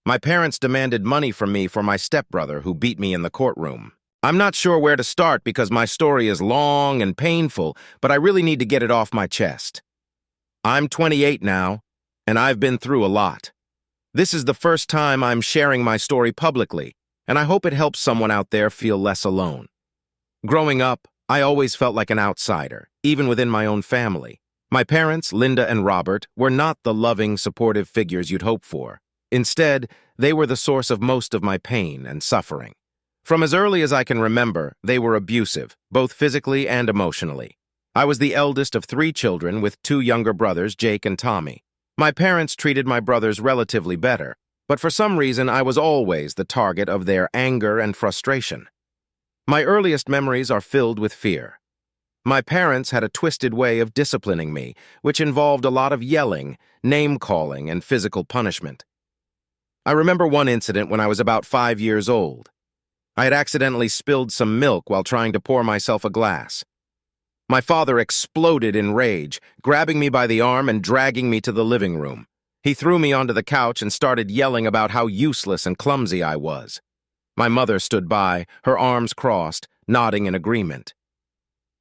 My parents demanded money from me for my stepbrother who beat me in the courtroom. I'm not sure where to start because my story is long and painful, but I really need to get it off my chest. I'm 28 now, and I've been through a lot. This is the first time I'm sharing my story publicly, and I hope it helps someone out there feel less alone. Growing up, I always felt like an outsider, even within my own family. My parents, Linda and Robert, were not the loving, supportive figures you'd hope for. Instead, they were the source of most of my pain and suffering. From as early as I can remember, they were abusive, both physically and emotionally. I was the eldest of 3 children with 2 younger brothers, Jake and Tommy. My parents treated my brothers relatively better, but for some reason I was always the target of their anger and frustration. My earliest memories are filled with fear. My parents had a twisted way of disciplining me, which involved a lot of yelling, name-calling, and physical punishment. I remember one incident when I was about 5 years old. I had accidentally spilled some milk while trying to pour myself a glass. My father exploded in rage, grabbing me by the arm and dragging me to the living room. He threw me onto the couch and started yelling about how useless and clumsy I was. My mother stood by, her arms crossed, nodding in agreement.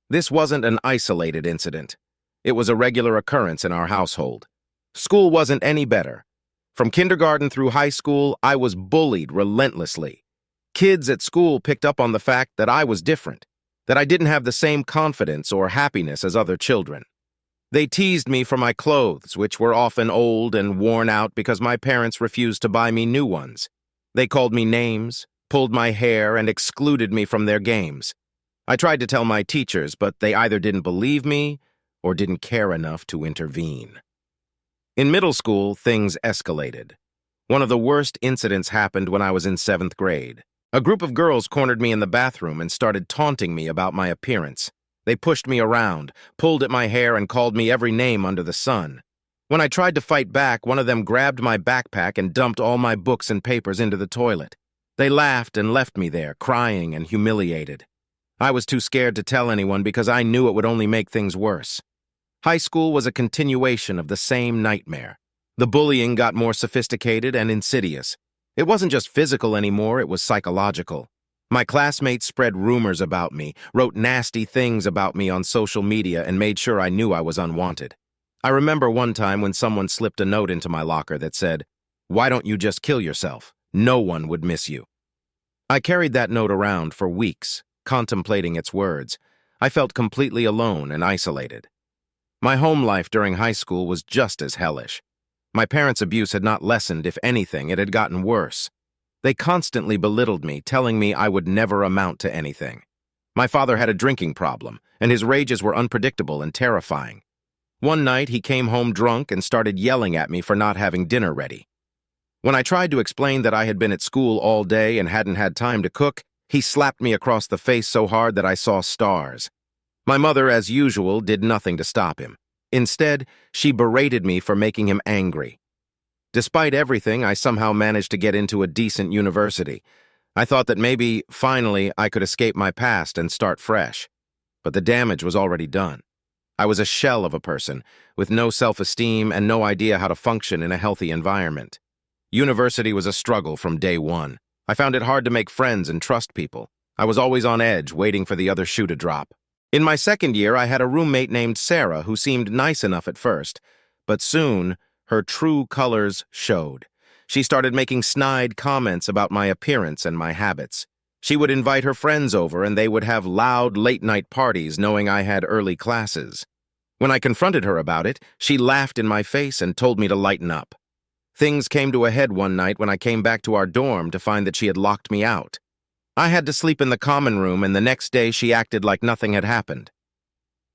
This wasn't an isolated incident. It was a regular occurrence in our household. School wasn't any better. From kindergarten through high school, I was bullied relentlessly. Kids at school picked up on the fact that I was different, that I didn't have the same confidence or happiness as other children. They teased me for my clothes, which were often old and worn out because my parents refused to buy me new ones. They called me names, pulled my hair, and excluded me from their games. I tried to tell my teachers, but they either didn't believe me or didn't care enough to intervene. In middle school, things escalated. One of the worst incidents happened when I was in 7th grade. A group of girls cornered me in the bathroom and started taunting me about my appearance. They pushed me around, pulled at my hair, and called me every name under the sun. When I tried to fight back, one of them grabbed my backpack and dumped all my books and papers into the toilet. They laughed and left me there, crying and humiliated. I was too scared to tell anyone because I knew it would only make things worse. High school was a continuation of the same nightmare. The bullying got more sophisticated and insidious. It wasn't just physical anymore, it was psychological. My classmates spread rumors about me, wrote nasty things about me on social media, and made sure I knew I was unwanted. I remember one time when someone slipped a note into my locker that said, "Why don't you just kill yourself? No one would miss you." I carried that note around for weeks, contemplating its words. I felt completely alone and isolated. My home life during high school was just as hellish. My parents' abuse had not lessened. If anything, it had gotten worse. They constantly belittled me, telling me I would never amount to anything. My father had a drinking problem, and his rages were unpredictable and terrifying. One night, he came home drunk and started yelling at me for not having dinner ready. When I tried to explain that I had been at school all day and hadn't had time to cook, he slapped me across the face so hard that I saw stars. My mother, as usual, did nothing to stop him. Instead, she berated me for making him angry. Despite everything, I somehow managed to get into a decent university. I thought that maybe, finally, I could escape my past and start fresh. But the damage was already done. I was a shell of a person, with no self-esteem and no idea how to function in a healthy environment. University was a struggle from day one. I found it hard to make friends and trust people. I was always on edge, waiting for the other shoe to drop. In my second year, I had a roommate named Sarah who seemed nice enough at first, but soon, her true colors showed. She started making snide comments about my appearance and my habits. She would invite her friends over and they would have loud, late-night parties knowing I had early classes. When I confronted her about it, she laughed in my face and told me to lighten up. Things came to a head one night when I came back to our dorm to find that she had locked me out. I had to sleep in the common room, and the next day she acted like nothing had happened.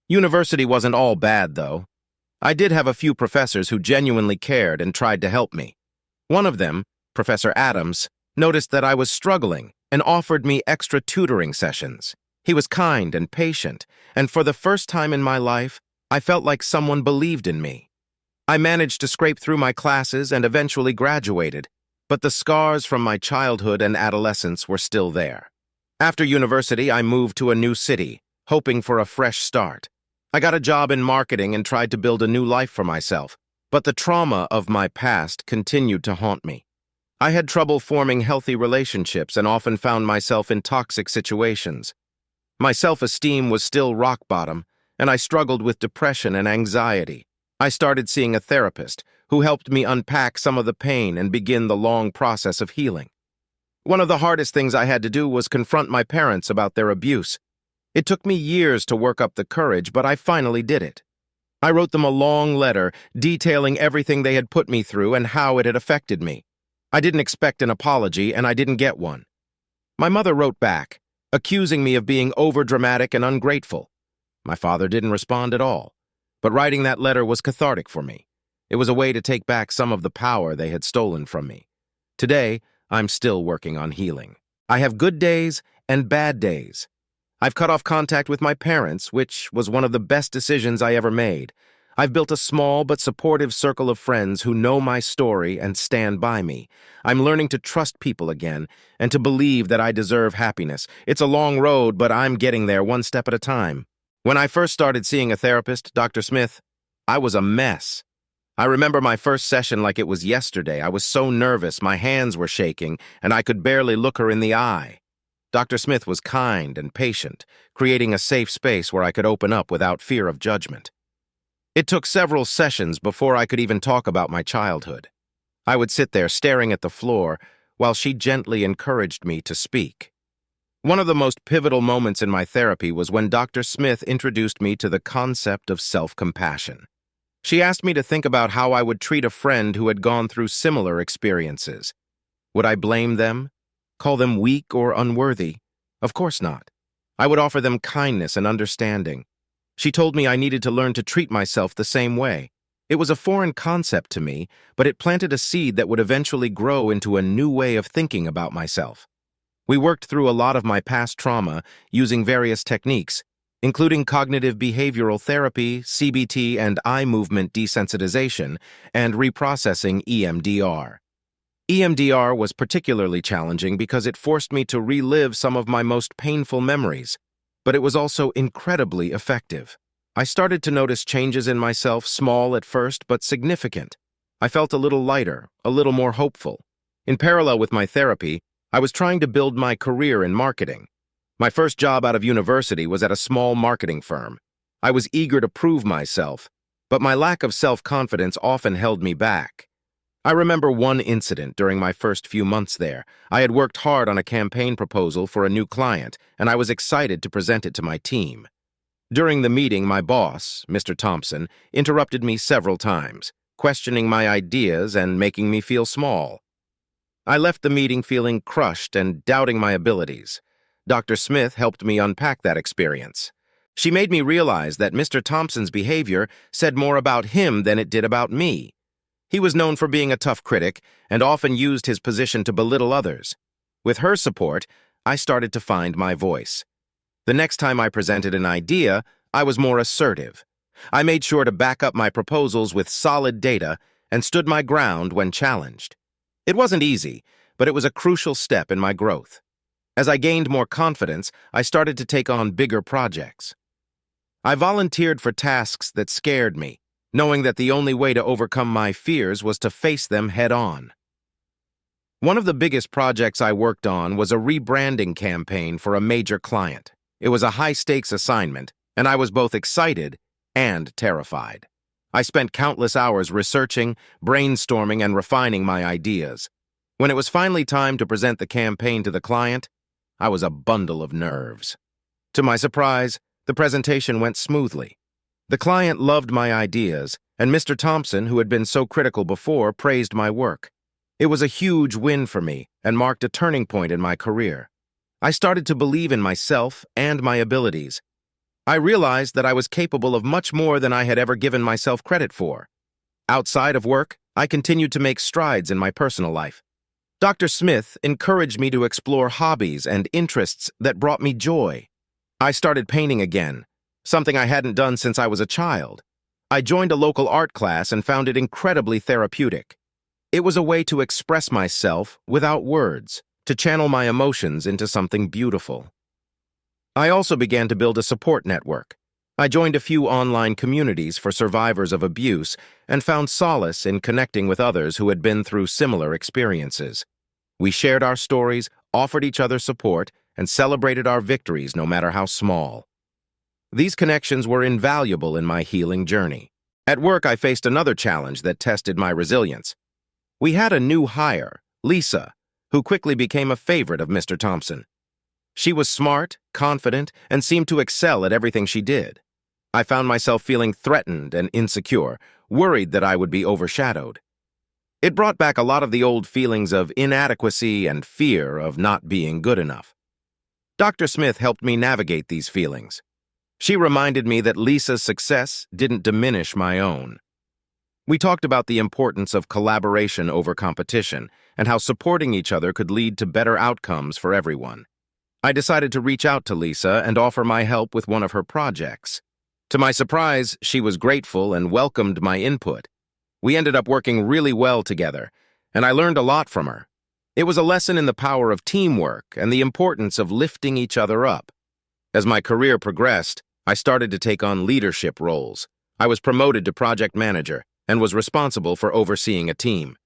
University wasn't all bad, though. I did have a few professors who genuinely cared and tried to help me. One of them, Professor Adams, noticed that I was struggling and offered me extra tutoring sessions. He was kind and patient, and for the first time in my life, I felt like someone believed in me. I managed to scrape through my classes and eventually graduated, but the scars from my childhood and adolescence were still there. After university, I moved to a new city, hoping for a fresh start. I got a job in marketing and tried to build a new life for myself, but the trauma of my past continued to haunt me. I had trouble forming healthy relationships and often found myself in toxic situations. My self-esteem was still rock bottom, and I struggled with depression and anxiety. I started seeing a therapist who helped me unpack some of the pain and begin the long process of healing. One of the hardest things I had to do was confront my parents about their abuse. It took me years to work up the courage, but I finally did it. I wrote them a long letter detailing everything they had put me through and how it had affected me. I didn't expect an apology, and I didn't get one. My mother wrote back, accusing me of being overdramatic and ungrateful. My father didn't respond at all, but writing that letter was cathartic for me. It was a way to take back some of the power they had stolen from me. Today, I'm still working on healing. I have good days and bad days. I've cut off contact with my parents, which was one of the best decisions I ever made. I've built a small but supportive circle of friends who know my story and stand by me. I'm learning to trust people again and to believe that I deserve happiness. It's a long road, but I'm getting there one step at a time. When I first started seeing a therapist, Dr. Smith, I was a mess. I remember my first session like it was yesterday. I was so nervous, my hands were shaking, and I could barely look her in the eye. Dr. Smith was kind and patient, creating a safe space where I could open up without fear of judgment. It took several sessions before I could even talk about my childhood. I would sit there staring at the floor while she gently encouraged me to speak. One of the most pivotal moments in my therapy was when Dr. Smith introduced me to the concept of self-compassion. She asked me to think about how I would treat a friend who had gone through similar experiences. Would I blame them? Call them weak or unworthy? Of course not. I would offer them kindness and understanding. She told me I needed to learn to treat myself the same way. It was a foreign concept to me, but it planted a seed that would eventually grow into a new way of thinking about myself. We worked through a lot of my past trauma using various techniques, including cognitive behavioral therapy, CBT, and eye movement desensitization, and reprocessing EMDR. EMDR was particularly challenging because it forced me to relive some of my most painful memories, but it was also incredibly effective. I started to notice changes in myself, small at first, but significant. I felt a little lighter, a little more hopeful. In parallel with my therapy, I was trying to build my career in marketing. My first job out of university was at a small marketing firm. I was eager to prove myself, but my lack of self-confidence often held me back. I remember one incident during my first few months there. I had worked hard on a campaign proposal for a new client, and I was excited to present it to my team. During the meeting, my boss, Mr. Thompson, interrupted me several times, questioning my ideas and making me feel small. I left the meeting feeling crushed and doubting my abilities. Dr. Smith helped me unpack that experience. She made me realize that Mr. Thompson's behavior said more about him than it did about me. He was known for being a tough critic and often used his position to belittle others. With her support, I started to find my voice. The next time I presented an idea, I was more assertive. I made sure to back up my proposals with solid data and stood my ground when challenged. It wasn't easy, but it was a crucial step in my growth. As I gained more confidence, I started to take on bigger projects. I volunteered for tasks that scared me, knowing that the only way to overcome my fears was to face them head-on. One of the biggest projects I worked on was a rebranding campaign for a major client. It was a high-stakes assignment, and I was both excited and terrified. I spent countless hours researching, brainstorming, and refining my ideas. When it was finally time to present the campaign to the client, I was a bundle of nerves. To my surprise, the presentation went smoothly. The client loved my ideas, and Mr. Thompson, who had been so critical before, praised my work. It was a huge win for me and marked a turning point in my career. I started to believe in myself and my abilities. I realized that I was capable of much more than I had ever given myself credit for. Outside of work, I continued to make strides in my personal life. Dr. Smith encouraged me to explore hobbies and interests that brought me joy. I started painting again, something I hadn't done since I was a child. I joined a local art class and found it incredibly therapeutic. It was a way to express myself without words, to channel my emotions into something beautiful. I also began to build a support network. I joined a few online communities for survivors of abuse and found solace in connecting with others who had been through similar experiences. We shared our stories, offered each other support, and celebrated our victories no matter how small. These connections were invaluable in my healing journey. At work, I faced another challenge that tested my resilience. We had a new hire, Lisa, who quickly became a favorite of Mr. Thompson. She was smart, confident, and seemed to excel at everything she did. I found myself feeling threatened and insecure, worried that I would be overshadowed. It brought back a lot of the old feelings of inadequacy and fear of not being good enough. Dr. Smith helped me navigate these feelings. She reminded me that Lisa's success didn't diminish my own. We talked about the importance of collaboration over competition and how supporting each other could lead to better outcomes for everyone. I decided to reach out to Lisa and offer my help with one of her projects. To my surprise, she was grateful and welcomed my input. We ended up working really well together, and I learned a lot from her. It was a lesson in the power of teamwork and the importance of lifting each other up. As my career progressed, I started to take on leadership roles. I was promoted to project manager and was responsible for overseeing a team.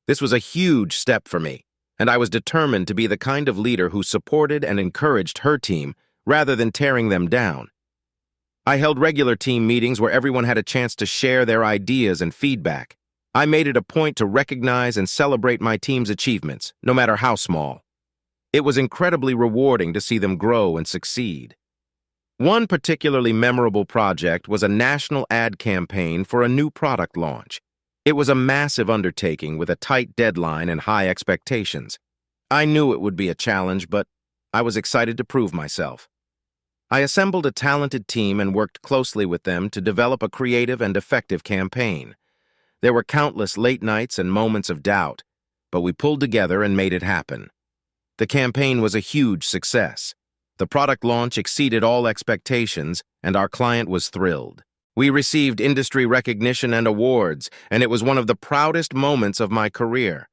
This was a huge step for me, and I was determined to be the kind of leader who supported and encouraged her team rather than tearing them down. I held regular team meetings where everyone had a chance to share their ideas and feedback. I made it a point to recognize and celebrate my team's achievements, no matter how small. It was incredibly rewarding to see them grow and succeed. One particularly memorable project was a national ad campaign for a new product launch. It was a massive undertaking with a tight deadline and high expectations. I knew it would be a challenge, but I was excited to prove myself. I assembled a talented team and worked closely with them to develop a creative and effective campaign. There were countless late nights and moments of doubt, but we pulled together and made it happen. The campaign was a huge success. The product launch exceeded all expectations, and our client was thrilled. We received industry recognition and awards, and it was one of the proudest moments of my career.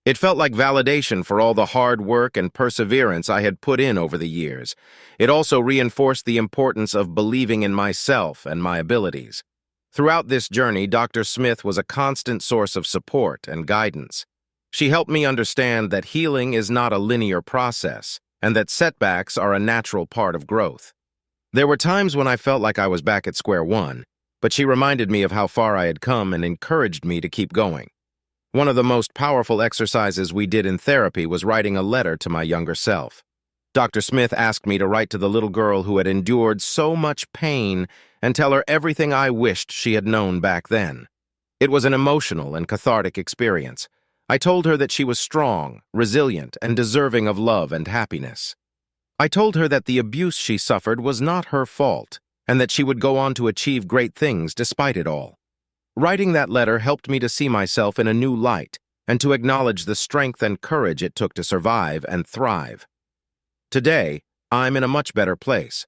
It felt like validation for all the hard work and perseverance I had put in over the years. It also reinforced the importance of believing in myself and my abilities. Throughout this journey, Dr. Smith was a constant source of support and guidance. She helped me understand that healing is not a linear process, and that setbacks are a natural part of growth. There were times when I felt like I was back at square one, but she reminded me of how far I had come and encouraged me to keep going. One of the most powerful exercises we did in therapy was writing a letter to my younger self. Dr. Smith asked me to write to the little girl who had endured so much pain and tell her everything I wished she had known back then. It was an emotional and cathartic experience. I told her that she was strong, resilient, and deserving of love and happiness. I told her that the abuse she suffered was not her fault, and that she would go on to achieve great things despite it all. Writing that letter helped me to see myself in a new light and to acknowledge the strength and courage it took to survive and thrive. Today, I'm in a much better place.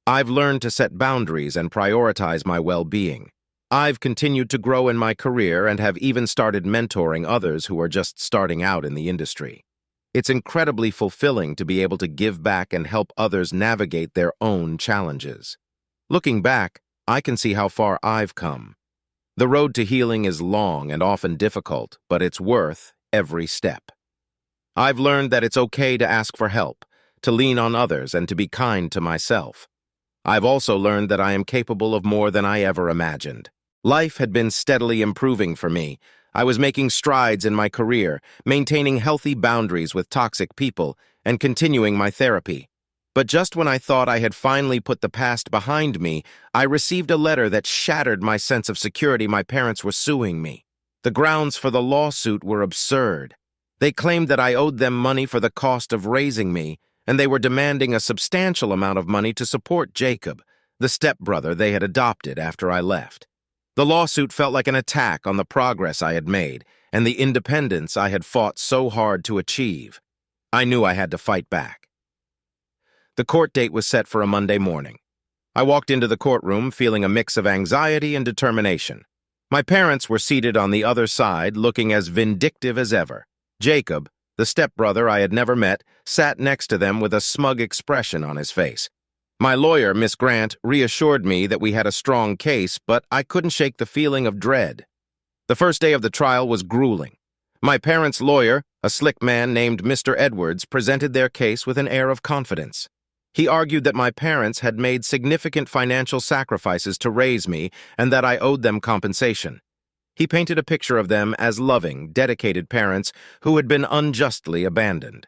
I've learned to set boundaries and prioritize my well-being. I've continued to grow in my career and have even started mentoring others who are just starting out in the industry. It's incredibly fulfilling to be able to give back and help others navigate their own challenges. Looking back, I can see how far I've come. The road to healing is long and often difficult, but it's worth every step. I've learned that it's okay to ask for help, to lean on others, and to be kind to myself. I've also learned that I am capable of more than I ever imagined. Life had been steadily improving for me. I was making strides in my career, maintaining healthy boundaries with toxic people, and continuing my therapy. But just when I thought I had finally put the past behind me, I received a letter that shattered my sense of security. My parents were suing me. The grounds for the lawsuit were absurd. They claimed that I owed them money for the cost of raising me, and they were demanding a substantial amount of money to support Jacob, the stepbrother they had adopted after I left. The lawsuit felt like an attack on the progress I had made and the independence I had fought so hard to achieve. I knew I had to fight back. The court date was set for a Monday morning. I walked into the courtroom feeling a mix of anxiety and determination. My parents were seated on the other side, looking as vindictive as ever. Jacob, the stepbrother I had never met, sat next to them with a smug expression on his face. My lawyer, Miss Grant, reassured me that we had a strong case, but I couldn't shake the feeling of dread. The first day of the trial was grueling. My parents' lawyer, A slick man named Mr. Edwards presented their case with an air of confidence. He argued that my parents had made significant financial sacrifices to raise me and that I owed them compensation. He painted a picture of them as loving, dedicated parents who had been unjustly abandoned.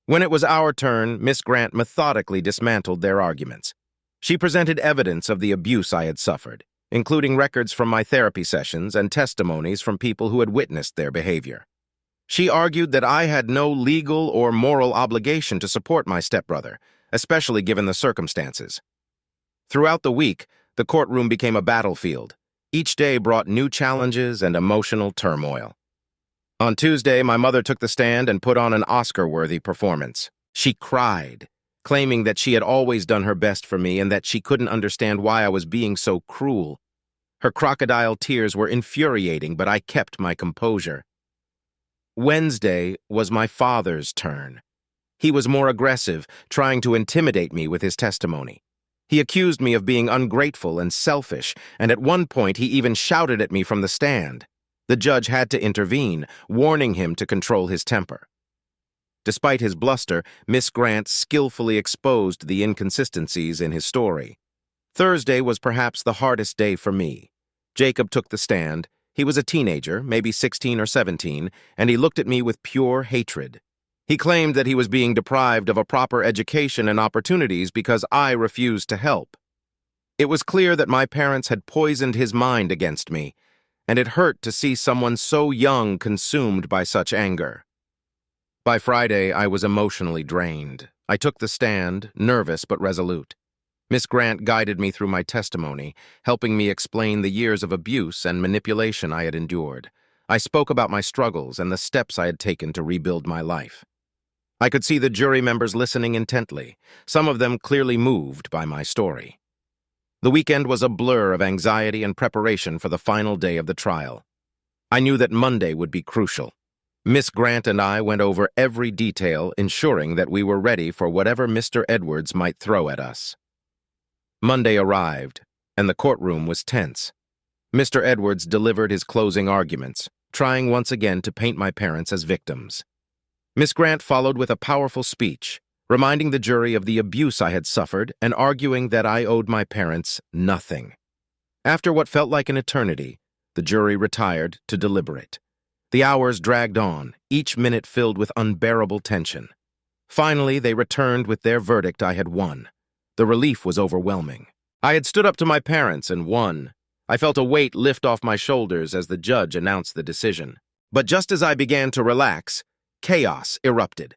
When it was our turn, Miss Grant methodically dismantled their arguments. She presented evidence of the abuse I had suffered, including records from my therapy sessions and testimonies from people who had witnessed their behavior. She argued that I had no legal or moral obligation to support my stepbrother, especially given the circumstances. Throughout the week, the courtroom became a battlefield. Each day brought new challenges and emotional turmoil. On Tuesday, my mother took the stand and put on an Oscar-worthy performance. She cried, claiming that she had always done her best for me and that she couldn't understand why I was being so cruel. Her crocodile tears were infuriating, but I kept my composure. Wednesday was my father's turn. He was more aggressive, trying to intimidate me with his testimony. He accused me of being ungrateful and selfish, and at one point he even shouted at me from the stand. The judge had to intervene, warning him to control his temper. Despite his bluster, Miss Grant skillfully exposed the inconsistencies in his story. Thursday was perhaps the hardest day for me. Jacob took the stand. He was a teenager, maybe 16 or 17, and he looked at me with pure hatred. He claimed that he was being deprived of a proper education and opportunities because I refused to help. It was clear that my parents had poisoned his mind against me, and it hurt to see someone so young consumed by such anger. By Friday, I was emotionally drained. I took the stand, nervous but resolute. Miss Grant guided me through my testimony, helping me explain the years of abuse and manipulation I had endured. I spoke about my struggles and the steps I had taken to rebuild my life. I could see the jury members listening intently, some of them clearly moved by my story. The weekend was a blur of anxiety and preparation for the final day of the trial. I knew that Monday would be crucial. Miss Grant and I went over every detail, ensuring that we were ready for whatever Mr. Edwards might throw at us. Monday arrived, and the courtroom was tense. Mr. Edwards delivered his closing arguments, trying once again to paint my parents as victims. Miss Grant followed with a powerful speech, reminding the jury of the abuse I had suffered and arguing that I owed my parents nothing. After what felt like an eternity, the jury retired to deliberate. The hours dragged on, each minute filled with unbearable tension. Finally, they returned with their verdict I had won. The relief was overwhelming. I had stood up to my parents and won. I felt a weight lift off my shoulders as the judge announced the decision. But just as I began to relax, chaos erupted.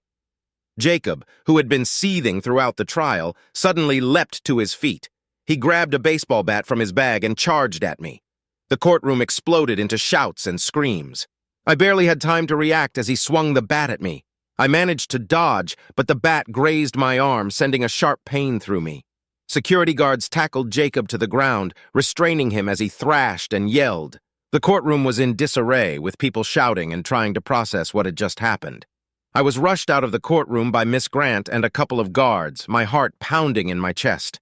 Jacob, who had been seething throughout the trial, suddenly leapt to his feet. He grabbed a baseball bat from his bag and charged at me. The courtroom exploded into shouts and screams. I barely had time to react as he swung the bat at me. I managed to dodge, but the bat grazed my arm, sending a sharp pain through me. Security guards tackled Jacob to the ground, restraining him as he thrashed and yelled. The courtroom was in disarray, with people shouting and trying to process what had just happened. I was rushed out of the courtroom by Miss Grant and a couple of guards, my heart pounding in my chest.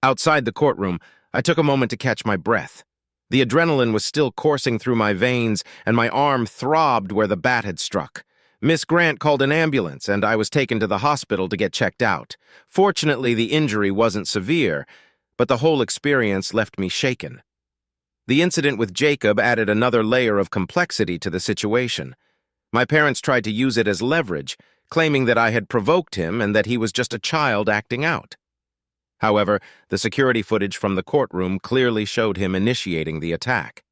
Outside the courtroom, I took a moment to catch my breath. The adrenaline was still coursing through my veins, and my arm throbbed where the bat had struck. Miss Grant called an ambulance, and I was taken to the hospital to get checked out. Fortunately, the injury wasn't severe, but the whole experience left me shaken. The incident with Jacob added another layer of complexity to the situation. My parents tried to use it as leverage, claiming that I had provoked him and that he was just a child acting out. However, the security footage from the courtroom clearly showed him initiating the attack.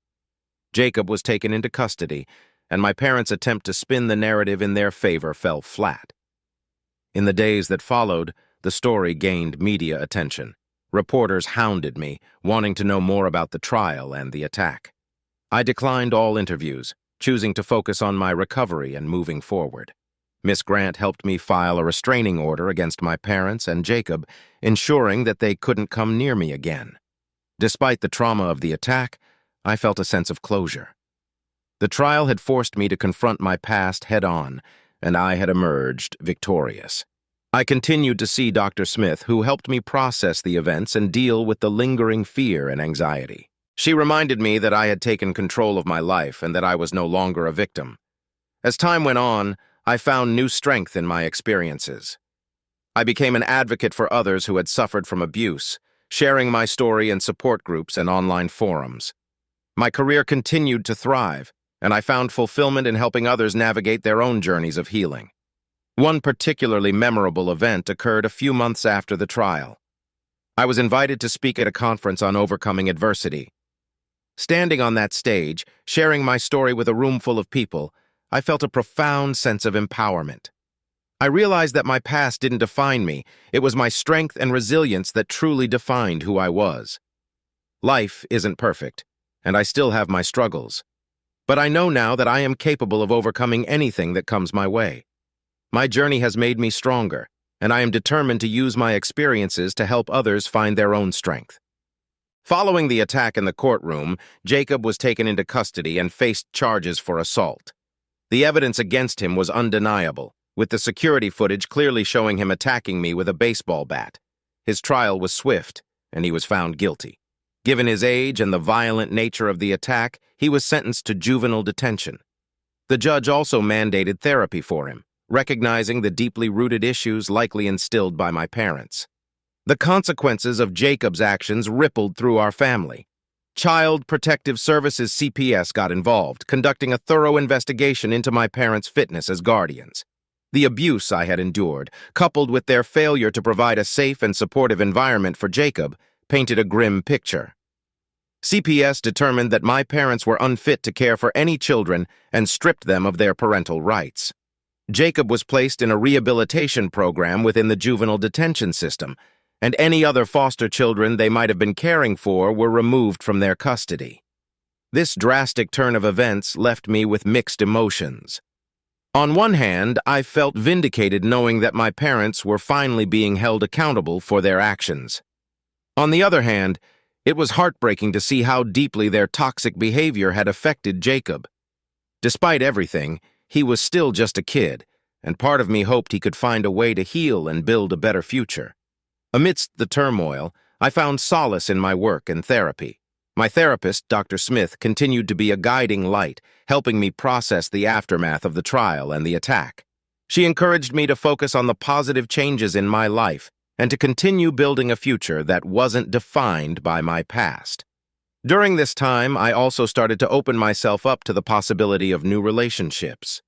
Jacob was taken into custody, and my parents' attempt to spin the narrative in their favor fell flat. In the days that followed, the story gained media attention. Reporters hounded me, wanting to know more about the trial and the attack. I declined all interviews, choosing to focus on my recovery and moving forward. Miss Grant helped me file a restraining order against my parents and Jacob, ensuring that they couldn't come near me again. Despite the trauma of the attack, I felt a sense of closure. The trial had forced me to confront my past head-on, and I had emerged victorious. I continued to see Dr. Smith, who helped me process the events and deal with the lingering fear and anxiety. She reminded me that I had taken control of my life and that I was no longer a victim. As time went on, I found new strength in my experiences. I became an advocate for others who had suffered from abuse, sharing my story in support groups and online forums. My career continued to thrive, and I found fulfillment in helping others navigate their own journeys of healing. One particularly memorable event occurred a few months after the trial. I was invited to speak at a conference on overcoming adversity. Standing on that stage, sharing my story with a room full of people, I felt a profound sense of empowerment. I realized that my past didn't define me. It was my strength and resilience that truly defined who I was. Life isn't perfect, and I still have my struggles. But I know now that I am capable of overcoming anything that comes my way. My journey has made me stronger, and I am determined to use my experiences to help others find their own strength. Following the attack in the courtroom, Jacob was taken into custody and faced charges for assault. The evidence against him was undeniable, with the security footage clearly showing him attacking me with a baseball bat. His trial was swift, and he was found guilty. Given his age and the violent nature of the attack, he was sentenced to juvenile detention. The judge also mandated therapy for him, recognizing the deeply rooted issues likely instilled by my parents. The consequences of Jacob's actions rippled through our family. Child Protective Services (CPS) got involved, conducting a thorough investigation into my parents' fitness as guardians. The abuse I had endured, coupled with their failure to provide a safe and supportive environment for Jacob, painted a grim picture. CPS determined that my parents were unfit to care for any children and stripped them of their parental rights. Jacob was placed in a rehabilitation program within the juvenile detention system, and any other foster children they might have been caring for were removed from their custody. This drastic turn of events left me with mixed emotions. On one hand, I felt vindicated knowing that my parents were finally being held accountable for their actions. On the other hand, it was heartbreaking to see how deeply their toxic behavior had affected Jacob. Despite everything, he was still just a kid, and part of me hoped he could find a way to heal and build a better future. Amidst the turmoil, I found solace in my work and therapy. My therapist, Dr. Smith, continued to be a guiding light, helping me process the aftermath of the trial and the attack. She encouraged me to focus on the positive changes in my life and to continue building a future that wasn't defined by my past. During this time, I also started to open myself up to the possibility of new relationships.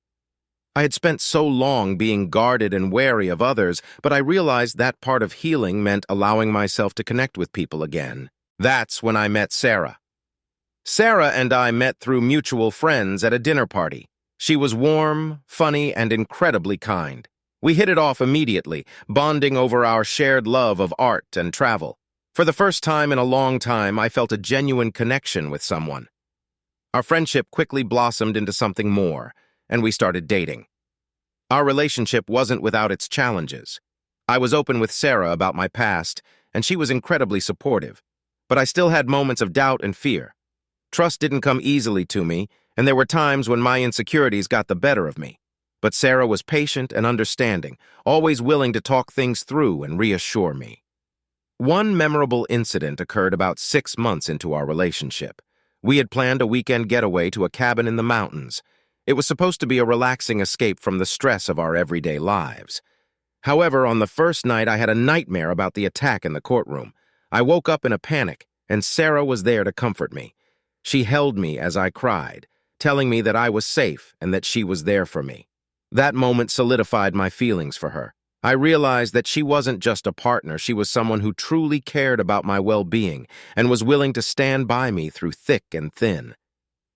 I had spent so long being guarded and wary of others, but I realized that part of healing meant allowing myself to connect with people again. That's when I met Sarah. Sarah and I met through mutual friends at a dinner party. She was warm, funny, and incredibly kind. We hit it off immediately, bonding over our shared love of art and travel. For the first time in a long time, I felt a genuine connection with someone. Our friendship quickly blossomed into something more, and we started dating. Our relationship wasn't without its challenges. I was open with Sarah about my past, and she was incredibly supportive. But I still had moments of doubt and fear. Trust didn't come easily to me, and there were times when my insecurities got the better of me. But Sarah was patient and understanding, always willing to talk things through and reassure me. One memorable incident occurred about 6 months into our relationship. We had planned a weekend getaway to a cabin in the mountains. It was supposed to be a relaxing escape from the stress of our everyday lives. However, on the first night, I had a nightmare about the attack in the courtroom. I woke up in a panic, and Sarah was there to comfort me. She held me as I cried, telling me that I was safe and that she was there for me. That moment solidified my feelings for her. I realized that she wasn't just a partner, she was someone who truly cared about my well-being and was willing to stand by me through thick and thin.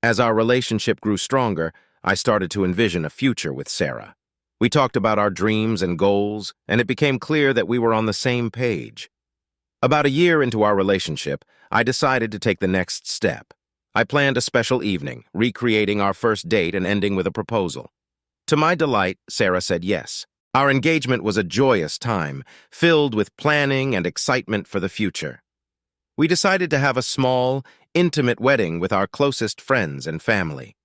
As our relationship grew stronger, I started to envision a future with Sarah. We talked about our dreams and goals, and it became clear that we were on the same page. About a year into our relationship, I decided to take the next step. I planned a special evening, recreating our first date and ending with a proposal. To my delight, Sarah said yes. Our engagement was a joyous time, filled with planning and excitement for the future. We decided to have a small, intimate wedding with our closest friends and family.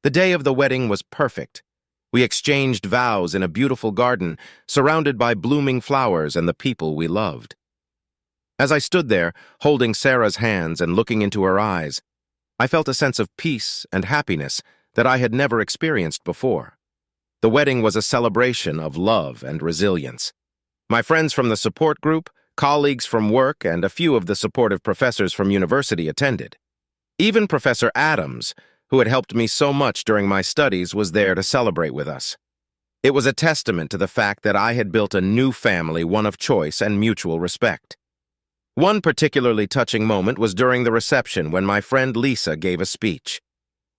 The day of the wedding was perfect. We exchanged vows in a beautiful garden, surrounded by blooming flowers and the people we loved. As I stood there, holding Sarah's hands and looking into her eyes, I felt a sense of peace and happiness that I had never experienced before. The wedding was a celebration of love and resilience. My friends from the support group, colleagues from work, and a few of the supportive professors from university attended. Even Professor Adams, who had helped me so much during my studies, was there to celebrate with us. It was a testament to the fact that I had built a new family, one of choice and mutual respect. One particularly touching moment was during the reception when my friend Lisa gave a speech.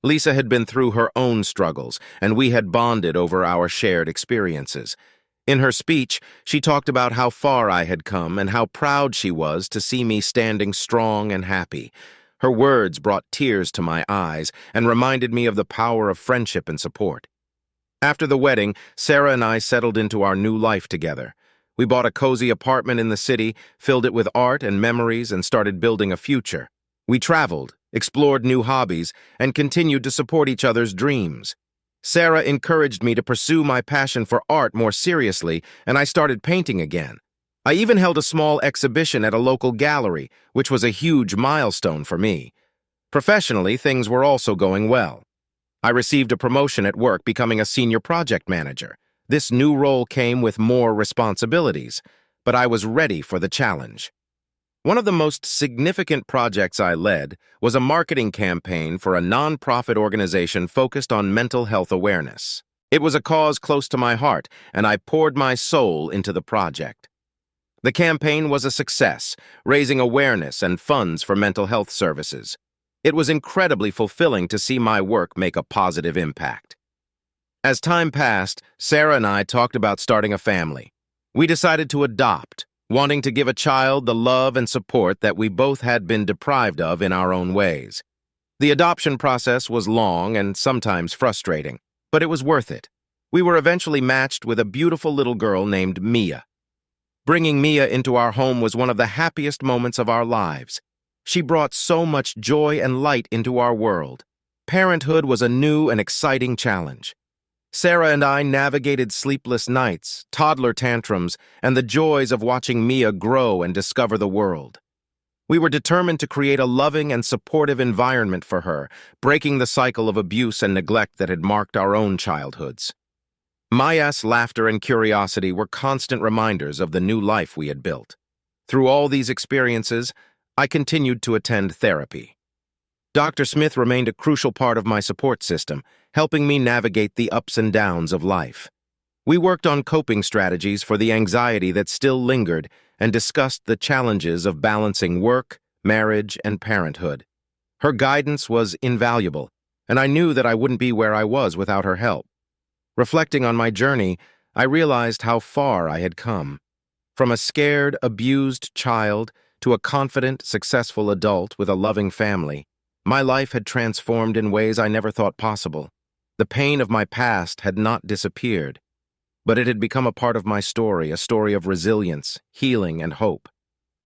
Lisa had been through her own struggles, and we had bonded over our shared experiences. In her speech, she talked about how far I had come and how proud she was to see me standing strong and happy. Her words brought tears to my eyes and reminded me of the power of friendship and support. After the wedding, Sarah and I settled into our new life together. We bought a cozy apartment in the city, filled it with art and memories, and started building a future. We traveled, explored new hobbies, and continued to support each other's dreams. Sarah encouraged me to pursue my passion for art more seriously, and I started painting again. I even held a small exhibition at a local gallery, which was a huge milestone for me. Professionally, things were also going well. I received a promotion at work, becoming a senior project manager. This new role came with more responsibilities, but I was ready for the challenge. One of the most significant projects I led was a marketing campaign for a nonprofit organization focused on mental health awareness. It was a cause close to my heart, and I poured my soul into the project. The campaign was a success, raising awareness and funds for mental health services. It was incredibly fulfilling to see my work make a positive impact. As time passed, Sarah and I talked about starting a family. We decided to adopt, wanting to give a child the love and support that we both had been deprived of in our own ways. The adoption process was long and sometimes frustrating, but it was worth it. We were eventually matched with a beautiful little girl named Mia. Bringing Mia into our home was one of the happiest moments of our lives. She brought so much joy and light into our world. Parenthood was a new and exciting challenge. Sarah and I navigated sleepless nights, toddler tantrums, and the joys of watching Mia grow and discover the world. We were determined to create a loving and supportive environment for her, breaking the cycle of abuse and neglect that had marked our own childhoods. Maya's laughter and curiosity were constant reminders of the new life we had built. Through all these experiences, I continued to attend therapy. Dr. Smith remained a crucial part of my support system, helping me navigate the ups and downs of life. We worked on coping strategies for the anxiety that still lingered and discussed the challenges of balancing work, marriage, and parenthood. Her guidance was invaluable, and I knew that I wouldn't be where I was without her help. Reflecting on my journey, I realized how far I had come. From a scared, abused child to a confident, successful adult with a loving family, my life had transformed in ways I never thought possible. The pain of my past had not disappeared, but it had become a part of my story, a story of resilience, healing, and hope.